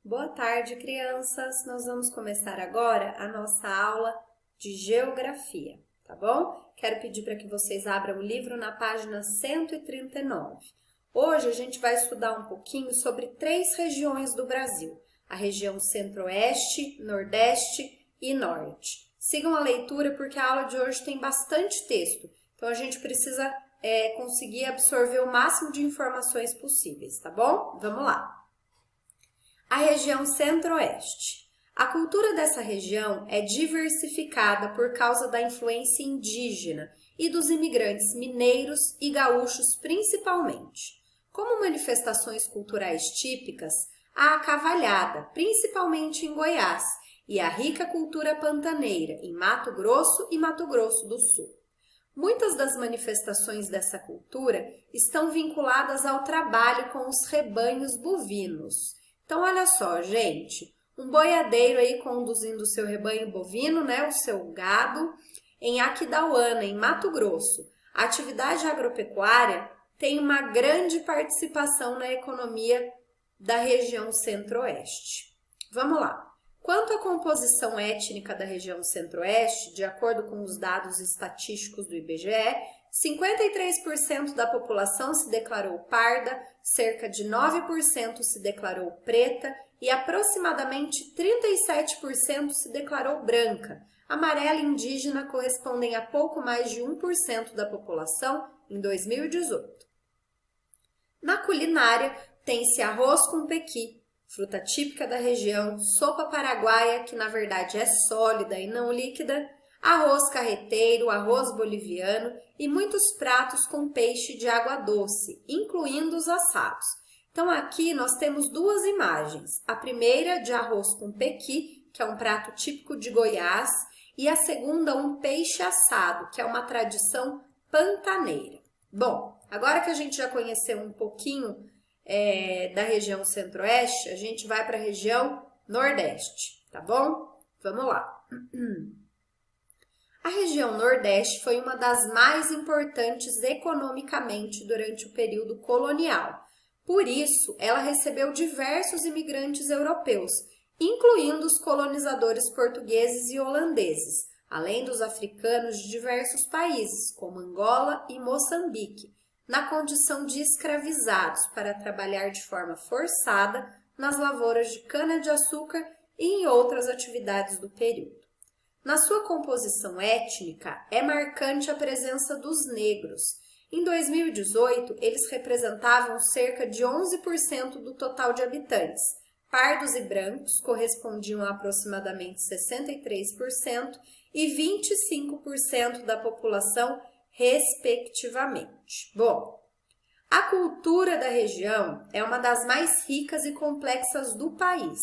Boa tarde, crianças! Nós vamos começar agora a nossa aula de Geografia, tá bom? Quero pedir para que vocês abram o livro na página 139. Hoje a gente vai estudar um pouquinho sobre 3 regiões do Brasil, a região Centro-Oeste, Nordeste e Norte. Sigam a leitura porque a aula de hoje tem bastante texto, então a gente precisa conseguir absorver o máximo de informações possíveis, tá bom? Vamos lá! A região Centro-Oeste. A cultura dessa região é diversificada por causa da influência indígena e dos imigrantes mineiros e gaúchos principalmente. Como manifestações culturais típicas, há a cavalhada, principalmente em Goiás, e a rica cultura pantaneira em Mato Grosso e Mato Grosso do Sul. Muitas das manifestações dessa cultura estão vinculadas ao trabalho com os rebanhos bovinos. Então, olha só, gente, um boiadeiro aí conduzindo o seu rebanho bovino, né, o seu gado, em Aquidauana, em Mato Grosso. A atividade agropecuária tem uma grande participação na economia da região Centro-Oeste. Vamos lá. Quanto à composição étnica da região Centro-Oeste, de acordo com os dados estatísticos do IBGE, 53% da população se declarou parda, cerca de 9% se declarou preta e aproximadamente 37% se declarou branca. Amarela e indígena correspondem a pouco mais de 1% da população em 2018. Na culinária, tem-se arroz com pequi, fruta típica da região, sopa paraguaia, que na verdade é sólida e não líquida, arroz carreteiro, arroz boliviano e muitos pratos com peixe de água doce, incluindo os assados. Então aqui nós temos 2 imagens, a primeira de arroz com pequi, que é um prato típico de Goiás, e a segunda um peixe assado, que é uma tradição pantaneira. Bom, agora que a gente já conheceu um pouquinho da região Centro-Oeste, a gente vai para a região Nordeste, tá bom? Vamos lá! A região Nordeste foi uma das mais importantes economicamente durante o período colonial. Por isso, ela recebeu diversos imigrantes europeus, incluindo os colonizadores portugueses e holandeses, além dos africanos de diversos países, como Angola e Moçambique, na condição de escravizados para trabalhar de forma forçada nas lavouras de cana-de-açúcar e em outras atividades do período. Na sua composição étnica, é marcante a presença dos negros. Em 2018, eles representavam cerca de 11% do total de habitantes. Pardos e brancos correspondiam a aproximadamente 63% e 25% da população, respectivamente. Bom, a cultura da região é uma das mais ricas e complexas do país.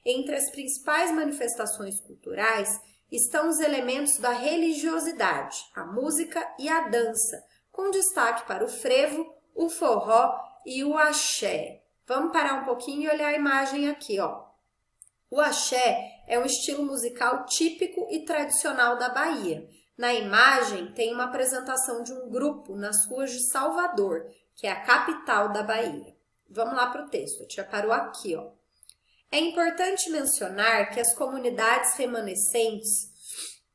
Entre as principais manifestações culturais estão os elementos da religiosidade, a música e a dança, com destaque para o frevo, o forró e o axé. Vamos parar um pouquinho e olhar a imagem aqui, ó. O axé é um estilo musical típico e tradicional da Bahia. Na imagem tem uma apresentação de um grupo nas ruas de Salvador, que é a capital da Bahia. Vamos lá para o texto, a tia parou aqui, ó. É importante mencionar que as comunidades remanescentes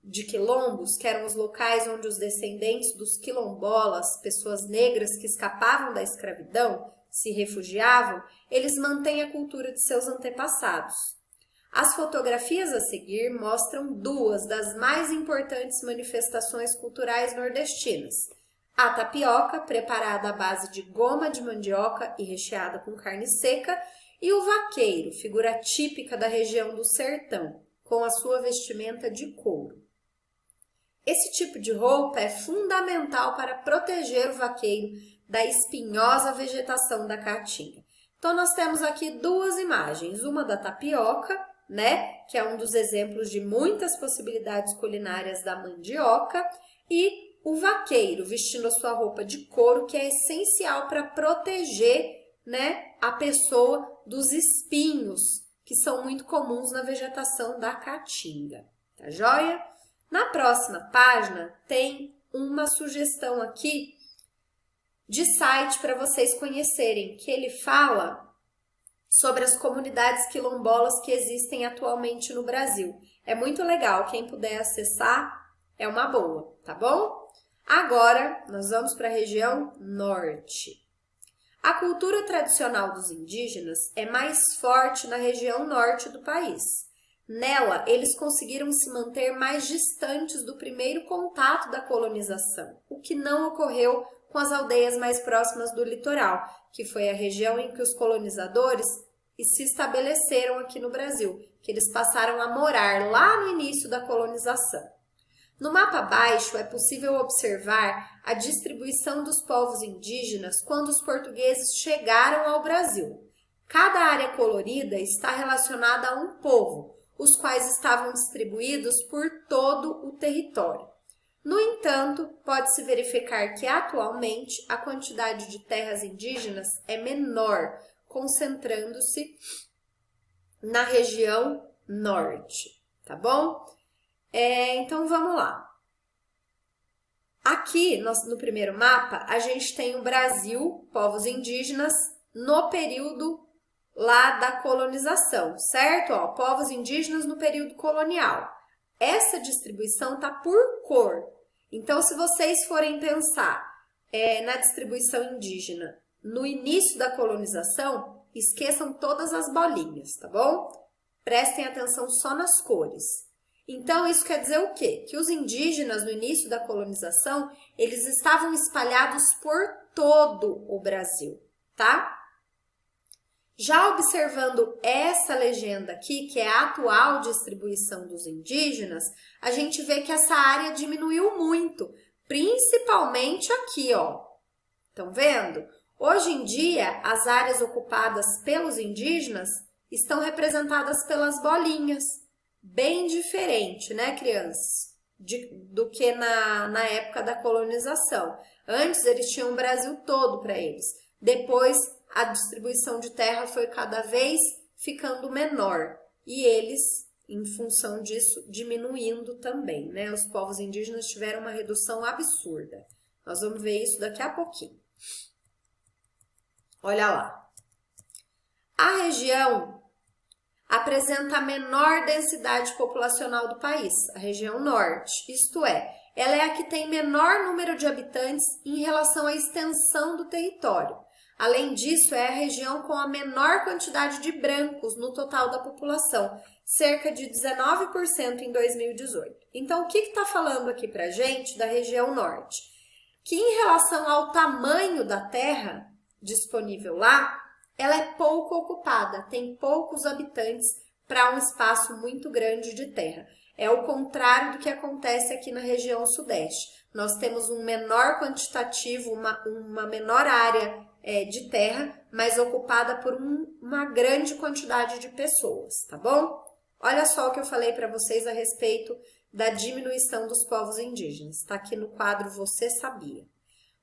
de quilombos, que eram os locais onde os descendentes dos quilombolas, pessoas negras que escapavam da escravidão, se refugiavam, eles mantêm a cultura de seus antepassados. As fotografias a seguir mostram 2 das mais importantes manifestações culturais nordestinas. A tapioca, preparada à base de goma de mandioca e recheada com carne seca, e o vaqueiro, figura típica da região do sertão, com a sua vestimenta de couro. Esse tipo de roupa é fundamental para proteger o vaqueiro da espinhosa vegetação da caatinga. Então, nós temos aqui 2 imagens, uma da tapioca, né, que é um dos exemplos de muitas possibilidades culinárias da mandioca, e o vaqueiro vestindo a sua roupa de couro, que é essencial para proteger, né, a pessoa dos espinhos, que são muito comuns na vegetação da caatinga. Tá joia? Na próxima página tem uma sugestão aqui de site para vocês conhecerem, que ele fala sobre as comunidades quilombolas que existem atualmente no Brasil. É muito legal, quem puder acessar é uma boa, tá bom? Agora, nós vamos para a região norte. A cultura tradicional dos indígenas é mais forte na região norte do país. Nela, eles conseguiram se manter mais distantes do primeiro contato da colonização, o que não ocorreu com as aldeias mais próximas do litoral, que foi a região em que os colonizadores se estabeleceram aqui no Brasil, que eles passaram a morar lá no início da colonização. No mapa abaixo é possível observar a distribuição dos povos indígenas quando os portugueses chegaram ao Brasil. Cada área colorida está relacionada a um povo, os quais estavam distribuídos por todo o território. No entanto, pode-se verificar que atualmente a quantidade de terras indígenas é menor, concentrando-se na região norte, tá bom? Então, vamos lá. Aqui, no primeiro mapa, a gente tem o Brasil, povos indígenas, no período lá da colonização, certo? Ó, povos indígenas no período colonial. Essa distribuição tá por cor. Então, se vocês forem pensar na distribuição indígena no início da colonização, esqueçam todas as bolinhas, tá bom? Prestem atenção só nas cores. Então, isso quer dizer o quê? Que os indígenas, no início da colonização, eles estavam espalhados por todo o Brasil, tá? Já observando essa legenda aqui, que é a atual distribuição dos indígenas, a gente vê que essa área diminuiu muito, principalmente aqui, ó. Estão vendo? Hoje em dia, as áreas ocupadas pelos indígenas estão representadas pelas bolinhas. Bem diferente, né, crianças? Do que na época da colonização. Antes, eles tinham o Brasil todo para eles. Depois, a distribuição de terra foi cada vez ficando menor. E eles, em função disso, diminuindo também, né? Os povos indígenas tiveram uma redução absurda. Nós vamos ver isso daqui a pouquinho. Olha lá. A região apresenta a menor densidade populacional do país, a região norte, isto é, ela é a que tem menor número de habitantes em relação à extensão do território. Além disso, é a região com a menor quantidade de brancos no total da população, cerca de 19% em 2018. Então, o que está falando aqui para a gente da região norte? Que em relação ao tamanho da terra disponível lá, ela é pouco ocupada, tem poucos habitantes para um espaço muito grande de terra. É o contrário do que acontece aqui na região sudeste. Nós temos um menor quantitativo, uma menor área de terra, mas ocupada por uma grande quantidade de pessoas, tá bom? Olha só o que eu falei para vocês a respeito da diminuição dos povos indígenas. Está aqui no quadro Você Sabia?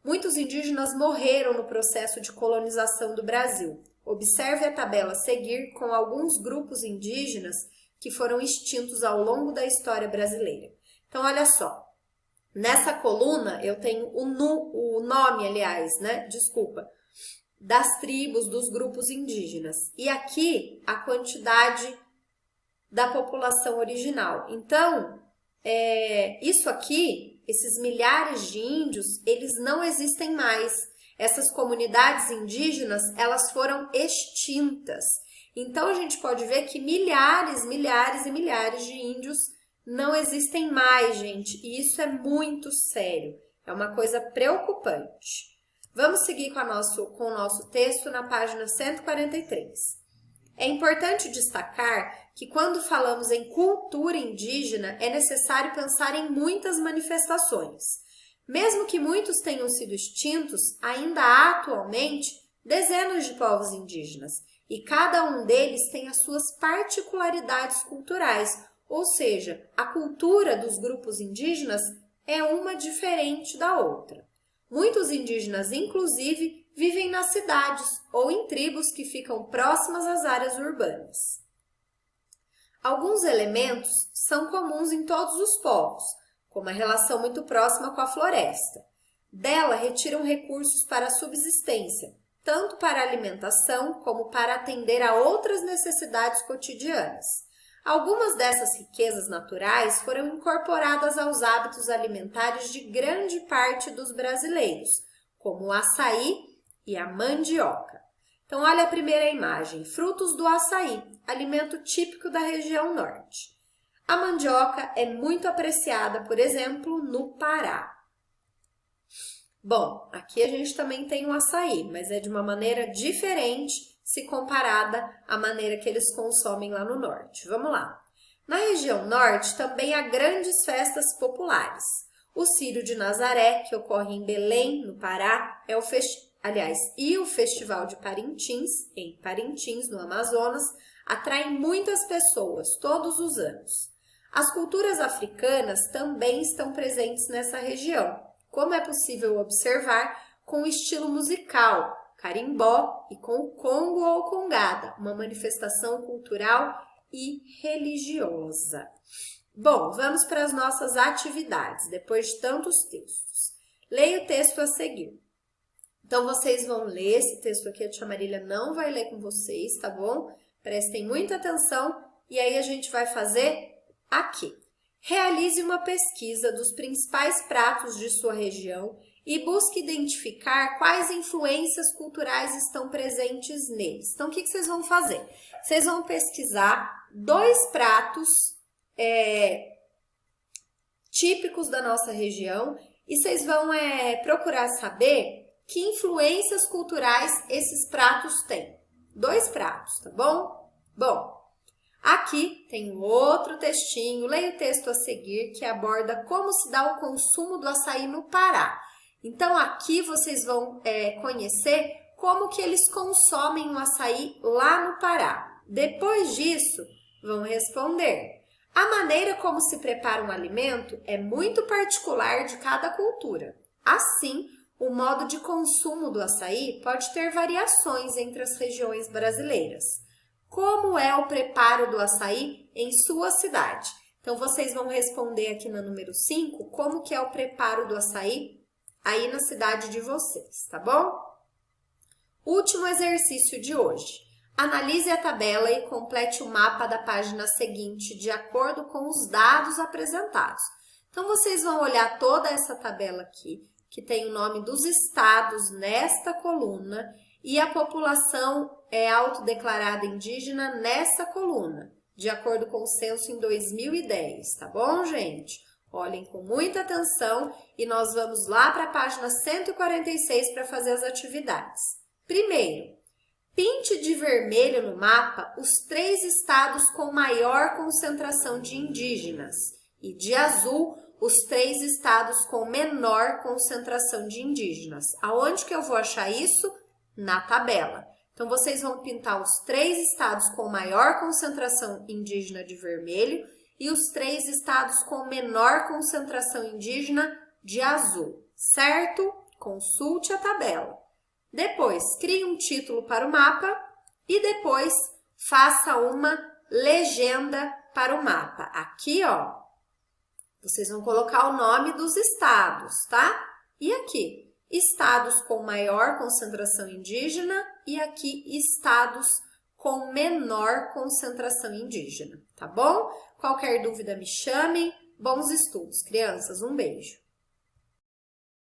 Muitos indígenas morreram no processo de colonização do Brasil. Observe a tabela a seguir com alguns grupos indígenas que foram extintos ao longo da história brasileira. Então, olha só. Nessa coluna, eu tenho o nome, aliás, né? Desculpa. Das tribos, dos grupos indígenas. E aqui, a quantidade da população original. Então, isso aqui, esses milhares de índios, eles não existem mais. Essas comunidades indígenas, elas foram extintas. Então, a gente pode ver que milhares e milhares de índios não existem mais, gente. E isso é muito sério. É uma coisa preocupante. Vamos seguir com o nosso texto na página 143. É importante destacar que quando falamos em cultura indígena, é necessário pensar em muitas manifestações. Mesmo que muitos tenham sido extintos, ainda há atualmente dezenas de povos indígenas, e cada um deles tem as suas particularidades culturais, ou seja, a cultura dos grupos indígenas é uma diferente da outra. Muitos indígenas, inclusive, vivem nas cidades ou em tribos que ficam próximas às áreas urbanas. Alguns elementos são comuns em todos os povos, como a relação muito próxima com a floresta. Dela retiram recursos para a subsistência, tanto para alimentação como para atender a outras necessidades cotidianas. Algumas dessas riquezas naturais foram incorporadas aos hábitos alimentares de grande parte dos brasileiros, como o açaí e a mandioca. Então, olha a primeira imagem, frutos do açaí, alimento típico da região norte. A mandioca é muito apreciada, por exemplo, no Pará. Bom, aqui a gente também tem o açaí, mas é de uma maneira diferente se comparada à maneira que eles consomem lá no norte. Vamos lá. Na região norte também há grandes festas populares. O Círio de Nazaré, que ocorre em Belém, no Pará, é o e o Festival de Parintins, em Parintins, no Amazonas, atraem muitas pessoas todos os anos. As culturas africanas também estão presentes nessa região, como é possível observar com o estilo musical, carimbó, e com o congo ou congada, uma manifestação cultural e religiosa. Bom, vamos para as nossas atividades, depois de tantos textos. Leia o texto a seguir. Então, vocês vão ler esse texto aqui, a tia Marília não vai ler com vocês, tá bom? Prestem muita atenção e aí a gente vai fazer aqui. Realize uma pesquisa dos principais pratos de sua região e busque identificar quais influências culturais estão presentes neles. Então, o que vocês vão fazer? Vocês vão pesquisar 2 pratos típicos da nossa região e vocês vão procurar saber que influências culturais esses pratos têm. 2 pratos, tá bom? Bom, aqui tem um outro textinho, leia o texto a seguir, que aborda como se dá o consumo do açaí no Pará. Então, aqui vocês vão conhecer como que eles consomem o açaí lá no Pará. Depois disso, vão responder. A maneira como se prepara um alimento é muito particular de cada cultura. Assim, o modo de consumo do açaí pode ter variações entre as regiões brasileiras. Como é o preparo do açaí em sua cidade? Então, vocês vão responder aqui na número 5, como que é o preparo do açaí aí na cidade de vocês, tá bom? Último exercício de hoje. Analise a tabela e complete o mapa da página seguinte de acordo com os dados apresentados. Então, vocês vão olhar toda essa tabela aqui, que tem o nome dos estados nesta coluna e a população autodeclarada indígena nessa coluna, de acordo com o censo em 2010, tá bom, gente? Olhem com muita atenção e nós vamos lá para a página 146 para fazer as atividades. Primeiro, pinte de vermelho no mapa os 3 estados com maior concentração de indígenas e de azul os 3 estados com menor concentração de indígenas. Aonde que eu vou achar isso? Na tabela. Então, vocês vão pintar os 3 estados com maior concentração indígena de vermelho e os 3 estados com menor concentração indígena de azul, certo? Consulte a tabela. Depois, crie um título para o mapa e depois faça uma legenda para o mapa. Aqui, ó, vocês vão colocar o nome dos estados, tá? E aqui, estados com maior concentração indígena e aqui estados com menor concentração indígena, tá bom? Qualquer dúvida me chamem. Bons estudos, crianças. Um beijo.